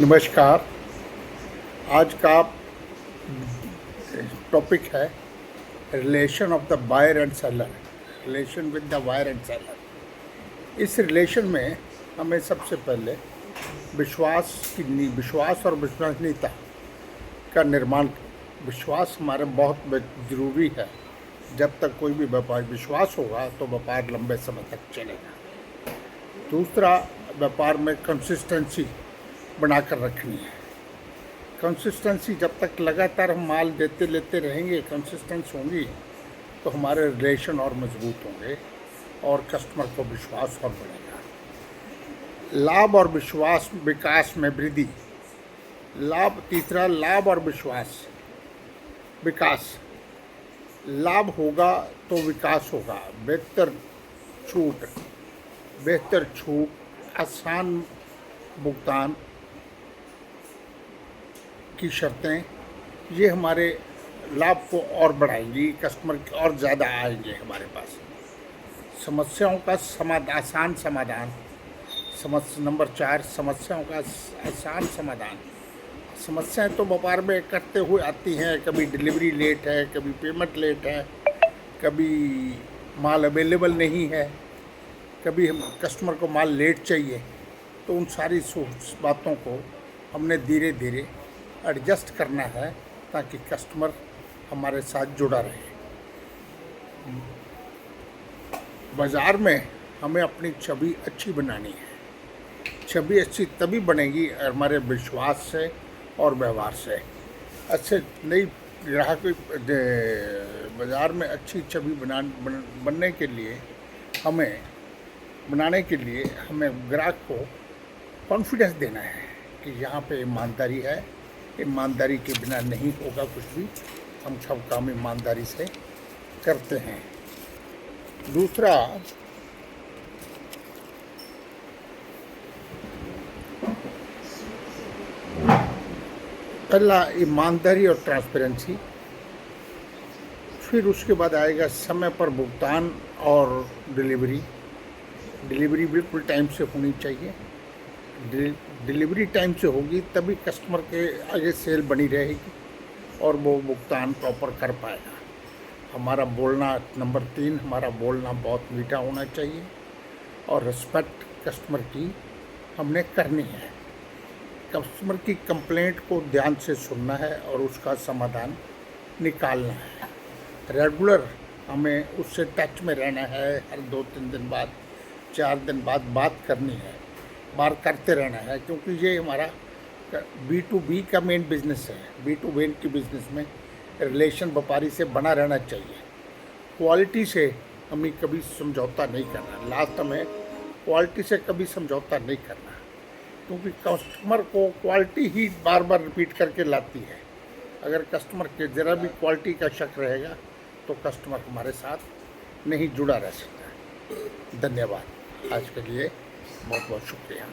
नमस्कार। आज का टॉपिक है relation of the buyer and seller, relation with the buyer and seller. इस रिलेशन में हमें सबसे पहले विश्वास और विश्वसनीयता का निर्माण। विश्वास हमारे बहुत ज़रूरी है। जब तक कोई भी व्यापार विश्वास होगा तो व्यापार लंबे समय तक चलेगा। दूसरा, व्यापार में कंसिस्टेंसी बनाकर रखनी है। कंसिस्टेंसी जब तक लगातार हम माल देते लेते रहेंगे, कंसिस्टेंस होंगी तो हमारे रिलेशन और मजबूत होंगे और कस्टमर को विश्वास और बढ़ेगा। लाभ और विश्वास विकास में वृद्धि। तीसरा, लाभ और विश्वास विकास। लाभ होगा तो विकास होगा। बेहतर छूट, आसान भुगतान की शर्तें, ये हमारे लाभ को और बढ़ाएंगी, कस्टमर और ज़्यादा आएंगे हमारे पास। समस्याओं का आसान समाधान। नंबर 4, समस्याओं का आसान समाधान। समस्याएं तो व्यापार में करते हुए आती हैं। कभी डिलीवरी लेट है, कभी पेमेंट लेट है, कभी माल अवेलेबल नहीं है, कभी हम कस्टमर को माल लेट चाहिए। तो उन सारी बातों को हमने धीरे धीरे एडजस्ट करना है ताकि कस्टमर हमारे साथ जुड़ा रहे। बाज़ार में हमें अपनी छवि अच्छी बनानी है। छवि अच्छी तभी बनेगी हमारे विश्वास से और व्यवहार से। अच्छे नई ग्राहक बाज़ार में अच्छी छवि बनाने के लिए हमें ग्राहक को कॉन्फिडेंस देना है कि यहाँ पे ईमानदारी है। ईमानदारी के बिना नहीं होगा कुछ भी। हम सब काम ईमानदारी से करते हैं। दूसरा, पहला ईमानदारी और ट्रांसपेरेंसी। फिर उसके बाद आएगा समय पर भुगतान और डिलीवरी बिल्कुल टाइम से होनी चाहिए। डिलीवरी टाइम से होगी तभी कस्टमर के आगे सेल बनी रहेगी और वो भुगतान प्रॉपर कर पाएगा। हमारा बोलना, नंबर 3, हमारा बोलना बहुत मीठा होना चाहिए और रिस्पेक्ट कस्टमर की हमने करनी है। कस्टमर की कंप्लेंट को ध्यान से सुनना है और उसका समाधान निकालना है। रेगुलर हमें उससे टच में रहना है। हर 2-3 दिन बाद, 4 दिन बाद बात करनी है, बात करते रहना है, क्योंकि ये हमारा B2B का मेन बिजनेस है। B2B की बिजनेस में रिलेशन व्यापारी से बना रहना चाहिए। क्वालिटी से हमें कभी समझौता नहीं करना। लास्ट में क्वालिटी से कभी समझौता नहीं करना, क्योंकि कस्टमर को क्वालिटी ही बार बार रिपीट करके लाती है। अगर कस्टमर के ज़रा भी क्वालिटी का शक रहेगा तो कस्टमर हमारे साथ नहीं जुड़ा रह सकता। धन्यवाद। आज के लिए बहुत बहुत शुक्रिया।